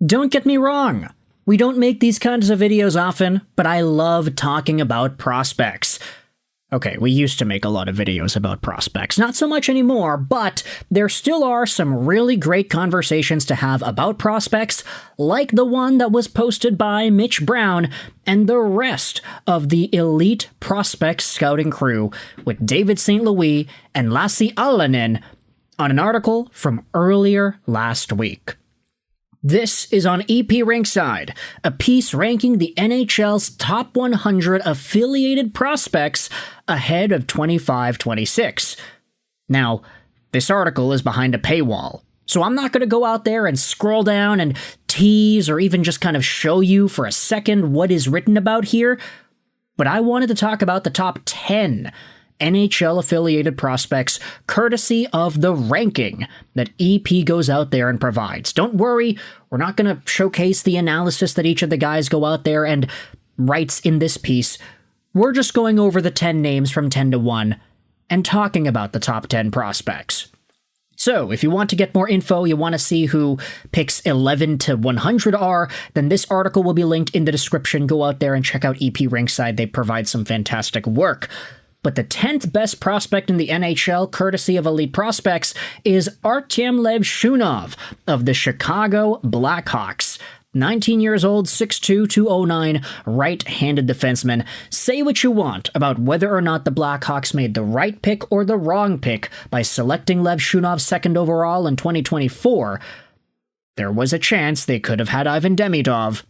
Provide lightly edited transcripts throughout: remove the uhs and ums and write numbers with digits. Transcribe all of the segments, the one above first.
Don't get me wrong. We don't make these kinds of videos often, but I love talking about prospects. Okay, we used to make a lot of videos about prospects, not so much anymore, but there still are some really great conversations to have about prospects, like the one that was posted by Mitch Brown and the rest of the elite prospect scouting crew with David St. Louis and Lassi Alanen on an article from earlier last week. This is on EP Rinkside, a piece ranking the NHL's top 100 affiliated prospects ahead of 25-26. Now, this article is behind a paywall, so I'm not going to go out there and scroll down and tease or even just kind of show you for a second what is written about here, but I wanted to talk about the top 10 NHL-affiliated prospects, courtesy of the ranking that EP goes out there and provides. Don't worry, we're not going to showcase the analysis that each of the guys go out there and writes in this piece. We're just going over the 10 names from 10 to 1 and talking about the top 10 prospects. So, if you want to get more info, you want to see who picks 11 to 100 are, then this article will be linked in the description. Go out there and check out EP Rinkside. They provide some fantastic work. But the 10th best prospect in the NHL, courtesy of Elite Prospects, is Artyom Levshunov of the Chicago Blackhawks. 19 years old, 6'2", 209, right-handed defenseman. Say what you want about whether or not the Blackhawks made the right pick or the wrong pick by selecting Levshunov second overall in 2024. There was a chance they could have had Ivan Demidov.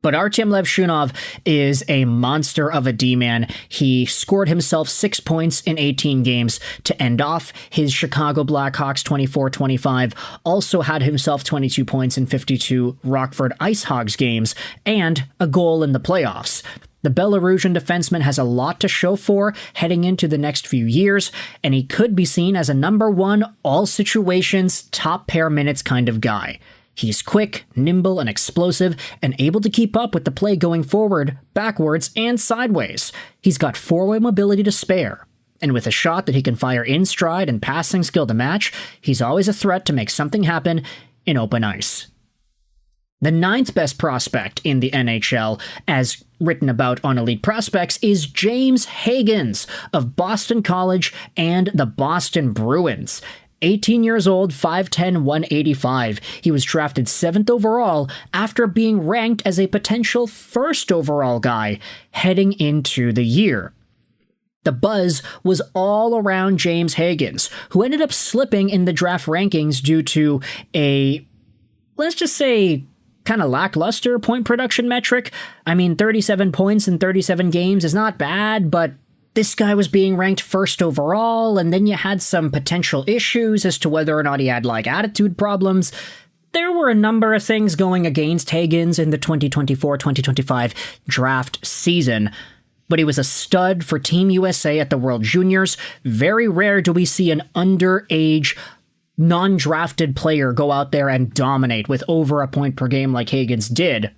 But Artyom Levshunov is a monster of a D-man. He scored himself 6 points in 18 games to end off his Chicago Blackhawks 24-25, also had himself 22 points in 52 Rockford Ice Hogs games, and a goal in the playoffs. The Belarusian defenseman has a lot to show for heading into the next few years, and he could be seen as a number one, all situations, top pair minutes kind of guy. He's quick, nimble, and explosive, and able to keep up with the play going forward, backwards, and sideways. He's got four-way mobility to spare, and with a shot that he can fire in stride and passing skill to match, he's always a threat to make something happen in open ice. The 9th best prospect in the NHL, as written about on Elite Prospects, is James Hagens of Boston College and the Boston Bruins. 18 years old, 5'10", 185. He was drafted 7th overall after being ranked as a potential 1st overall guy heading into the year. The buzz was all around James Hagens, who ended up slipping in the draft rankings due to a, let's just say, kind of lackluster point production metric. I mean, 37 points in 37 games is not bad, but this guy was being ranked 1st overall, and then you had some potential issues as to whether or not he had, attitude problems. There were a number of things going against Hagens in the 2024-2025 draft season, but he was a stud for Team USA at the World Juniors. Very rare do we see an underage, non-drafted player go out there and dominate with over a point per game like Hagens did.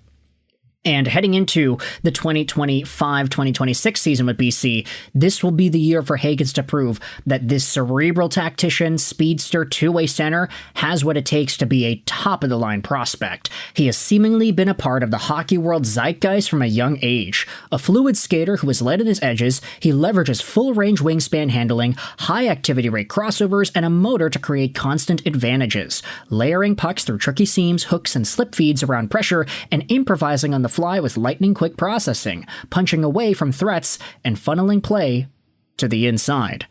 And heading into the 2025-2026 season with BC, this will be the year for Hagens to prove that this cerebral tactician, speedster, two-way center has what it takes to be a top-of-the-line prospect. He has seemingly been a part of the hockey world zeitgeist from a young age. A fluid skater who is light at his edges, he leverages full-range wingspan handling, high-activity rate crossovers, and a motor to create constant advantages, layering pucks through tricky seams, hooks, and slip feeds around pressure, and improvising on the fly with lightning-quick processing, punching away from threats, and funneling play to the inside.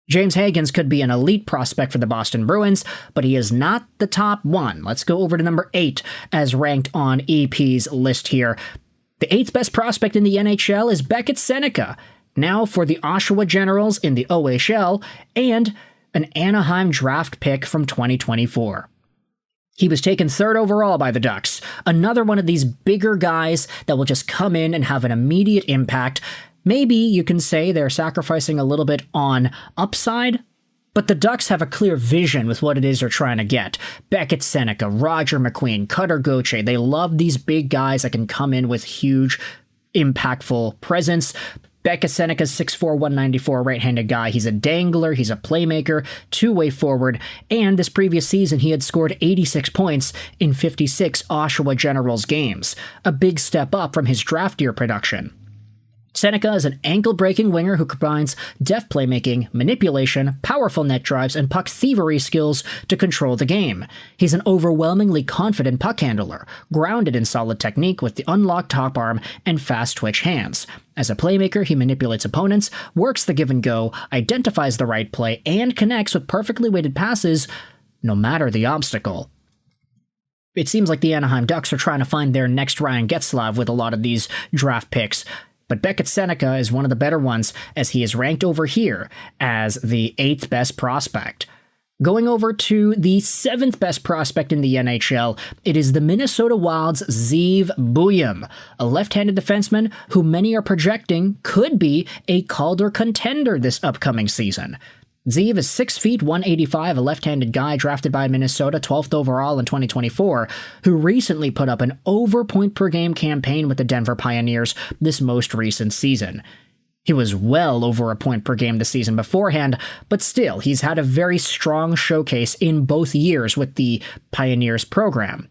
James Hagens could be an elite prospect for the Boston Bruins, but he is not the top one. Let's go over to number 8, as ranked on EP's list here. The 8th best prospect in the NHL is Beckett Sennecke, now for the Oshawa Generals in the OHL, and an Anaheim draft pick from 2024. He was taken 3rd overall by the Ducks, another one of these bigger guys that will just come in and have an immediate impact. Maybe you can say they're sacrificing a little bit on upside, but the Ducks have a clear vision with what it is they're trying to get. Beckett Sennecke, Roger McQueen, Cutter Gauthier, they love these big guys that can come in with huge, impactful presence. Beckett Sennecke's 6'4", 194 right-handed guy. He's a dangler, he's a playmaker, two-way forward, and this previous season he had scored 86 points in 56 Oshawa Generals games, a big step up from his draft year production. Sennecke is an ankle-breaking winger who combines deft playmaking, manipulation, powerful net drives, and puck thievery skills to control the game. He's an overwhelmingly confident puck handler, grounded in solid technique with the unlocked top arm and fast-twitch hands. As a playmaker, he manipulates opponents, works the give-and-go, identifies the right play, and connects with perfectly weighted passes, no matter the obstacle. It seems like the Anaheim Ducks are trying to find their next Ryan Getzlaf with a lot of these draft picks. But Beckett Sennecke is one of the better ones, as he is ranked over here as the 8th best prospect. Going over to the 7th best prospect in the NHL, it is the Minnesota Wild's Zeev Buium, a left-handed defenseman who many are projecting could be a Calder contender this upcoming season. Zeev is 6 feet 185, a left-handed guy drafted by Minnesota 12th overall in 2024, who recently put up an over-point-per-game campaign with the Denver Pioneers this most recent season. He was well over a point per game the season beforehand, but still, he's had a very strong showcase in both years with the Pioneers program.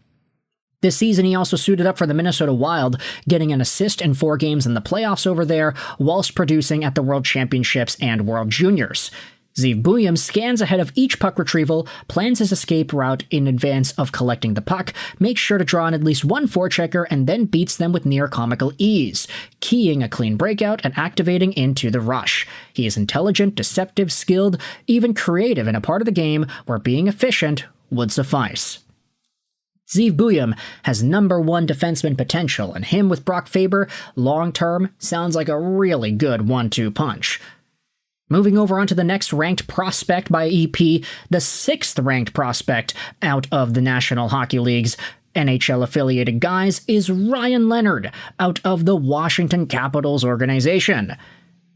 This season, he also suited up for the Minnesota Wild, getting an assist in 4 games in the playoffs over there, whilst producing at the World Championships and World Juniors. Zeev Buium scans ahead of each puck retrieval, plans his escape route in advance of collecting the puck, makes sure to draw on at least one forechecker, and then beats them with near-comical ease, keying a clean breakout and activating into the rush. He is intelligent, deceptive, skilled, even creative in a part of the game where being efficient would suffice. Zeev Buium has number 1 defenseman potential, and him with Brock Faber, long-term, sounds like a really good 1-2 punch. Moving over onto the next ranked prospect by EP, the 6th ranked prospect out of the National Hockey League's NHL-affiliated guys is Ryan Leonard out of the Washington Capitals organization.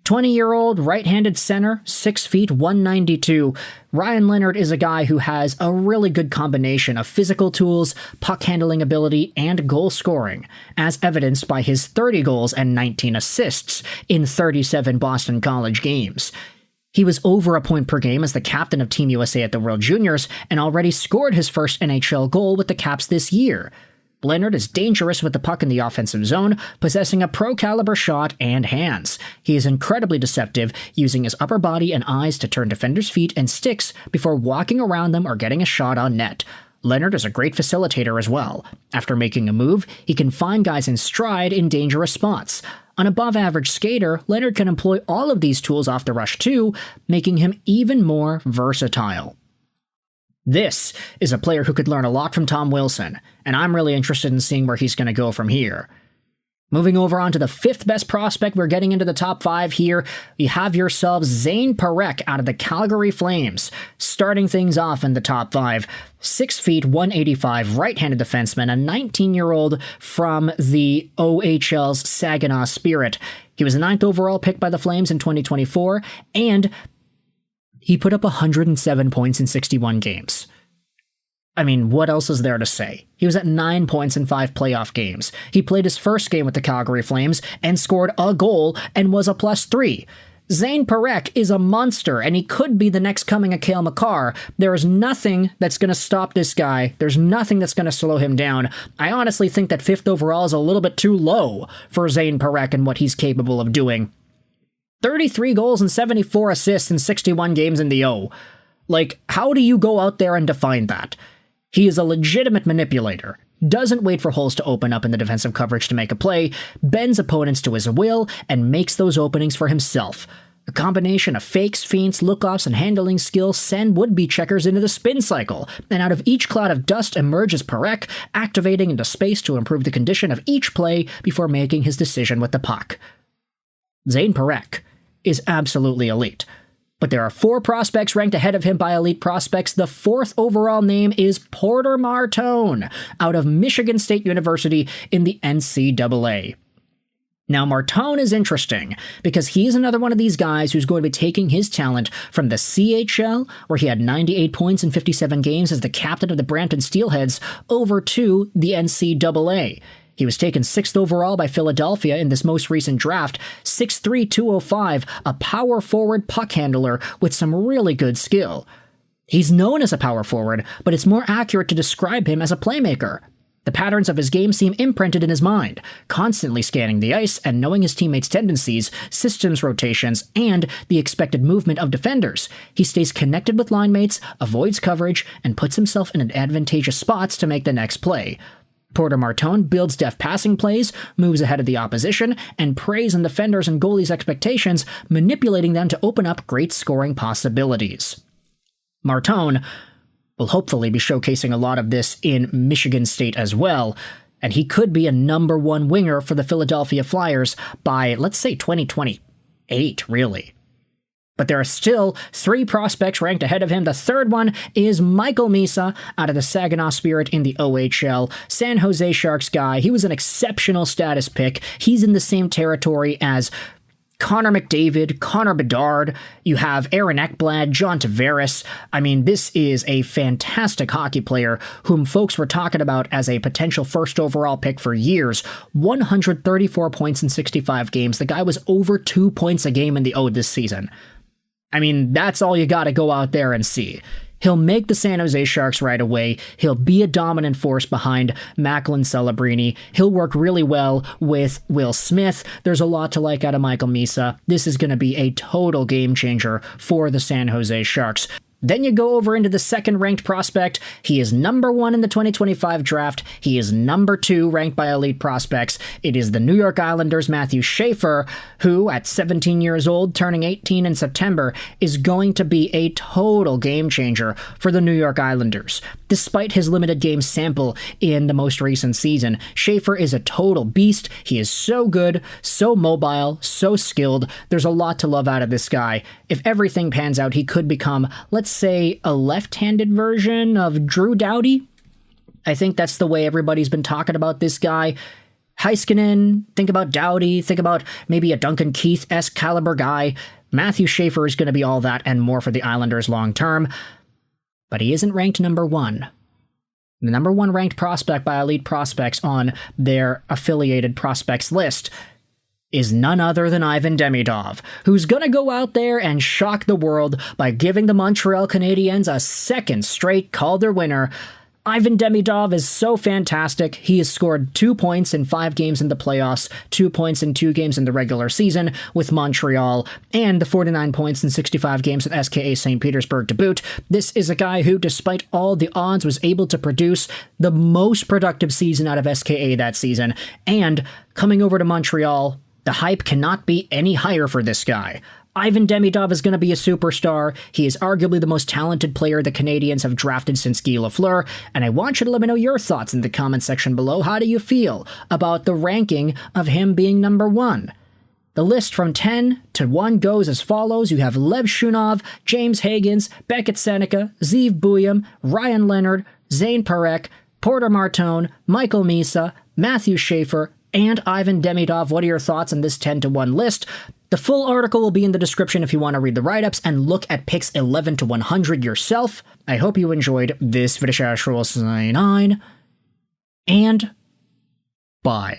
20-year-old right-handed center, 6 feet 192. Ryan Leonard is a guy who has a really good combination of physical tools, puck handling ability, and goal scoring, as evidenced by his 30 goals and 19 assists in 37 Boston College games. He was over a point per game as the captain of Team USA at the World Juniors and already scored his first NHL goal with the Caps this year. Leonard is dangerous with the puck in the offensive zone, possessing a pro-caliber shot and hands. He is incredibly deceptive, using his upper body and eyes to turn defenders' feet and sticks before walking around them or getting a shot on net. Leonard is a great facilitator as well. After making a move, he can find guys in stride in dangerous spots. An above-average skater, Leonard can employ all of these tools off the rush too, making him even more versatile. This is a player who could learn a lot from Tom Wilson, and I'm really interested in seeing where he's going to go from here. Moving over on to the 5th best prospect, we're getting into the top 5 here. You have yourselves Zayne Parekh out of the Calgary Flames, starting things off in the top 5. 6 feet 185 right-handed defenseman, a 19-year-old from the OHL's Saginaw Spirit. He was the 9th overall pick by the Flames in 2024, and he put up 107 points in 61 games. I mean, what else is there to say? He was at 9 points in 5 playoff games. He played his first game with the Calgary Flames and scored a goal and was a +3. Zayne Parekh is a monster, and he could be the next coming of Cale Makar. There is nothing that's going to stop this guy. There's nothing that's going to slow him down. I honestly think that 5th overall is a little bit too low for Zayne Parekh and what he's capable of doing. 33 goals and 74 assists in 61 games in the O. Like, how do you go out there and define that? He is a legitimate manipulator, doesn't wait for holes to open up in the defensive coverage to make a play, bends opponents to his will, and makes those openings for himself. A combination of fakes, feints, lookoffs, and handling skills send would-be checkers into the spin cycle, and out of each cloud of dust emerges Parekh, activating into space to improve the condition of each play before making his decision with the puck. Zayne Parekh is absolutely elite. But there are 4 prospects ranked ahead of him by elite prospects. The 4th overall name is Porter Martone, out of Michigan State University in the NCAA. Now, Martone is interesting because he's another one of these guys who's going to be taking his talent from the CHL, where he had 98 points in 57 games as the captain of the Brampton Steelheads, over to the NCAA. He was taken 6th overall by Philadelphia in this most recent draft, 6'3", 205, a power forward puck handler with some really good skill. He's known as a power forward, but it's more accurate to describe him as a playmaker. The patterns of his game seem imprinted in his mind, constantly scanning the ice and knowing his teammates' tendencies, systems rotations, and the expected movement of defenders. He stays connected with line mates, avoids coverage, and puts himself in advantageous spots to make the next play. Porter Martone builds deft passing plays, moves ahead of the opposition, and preys on defenders' and goalies' expectations, manipulating them to open up great scoring possibilities. Martone will hopefully be showcasing a lot of this in Michigan State as well, and he could be a number 1 winger for the Philadelphia Flyers by, let's say, 2028, really. But there are still 3 prospects ranked ahead of him. The third one is Michael Misa out of the Saginaw Spirit in the OHL. San Jose Sharks guy. He was an exceptional status pick. He's in the same territory as Connor McDavid, Connor Bedard, you have Aaron Ekblad, John Tavares. I mean, this is a fantastic hockey player whom folks were talking about as a potential first overall pick for years. 134 points in 65 games. The guy was over 2 points a game in the O this season. I mean, that's all you gotta go out there and see. He'll make the San Jose Sharks right away. He'll be a dominant force behind Macklin Celebrini. He'll work really well with Will Smith. There's a lot to like out of Michael Misa. This is going to be a total game changer for the San Jose Sharks. Then you go over into the second-ranked prospect. He is number 1 in the 2025 draft. He is number 2 ranked by Elite Prospects. It is the New York Islanders' Matthew Schaefer, who, at 17 years old, turning 18 in September, is going to be a total game changer for the New York Islanders. Despite his limited game sample in the most recent season, Schaefer is a total beast. He is so good, so mobile, so skilled. There's a lot to love out of this guy. If everything pans out, he could become, let's say, a left-handed version of Drew Doughty. I think that's the way everybody's been talking about this guy. Heiskanen, think about Doughty, think about maybe a Duncan Keith-esque caliber guy. Matthew Schaefer is going to be all that and more for the Islanders long-term, but he isn't ranked number 1. The number 1 ranked prospect by Elite Prospects on their affiliated prospects list is none other than Ivan Demidov, who's gonna go out there and shock the world by giving the Montreal Canadiens a second straight Calder winner. Ivan Demidov is so fantastic. He has scored 2 points in 5 games in the playoffs, 2 points in 2 games in the regular season with Montreal, and the 49 points in 65 games with SKA St. Petersburg to boot. This is a guy who, despite all the odds, was able to produce the most productive season out of SKA that season, and coming over to Montreal, the hype cannot be any higher for this guy. Ivan Demidov is going to be a superstar. He is arguably the most talented player the Canadiens have drafted since Guy Lafleur, and I want you to let me know your thoughts in the comment section below. How do you feel about the ranking of him being number 1? The list from 10 to 1 goes as follows. You have Levshunov, James Hagens, Beckett Sennecke, Zeev Buium, Ryan Leonard, Zayne Parekh, Porter Martone, Michael Misa, Matthew Schaefer, and Ivan Demidov. What are your thoughts on this 10 to 1 list? The full article will be in the description if you want to read the write-ups and look at picks 11 to 100 yourself. I hope you enjoyed this video. And bye.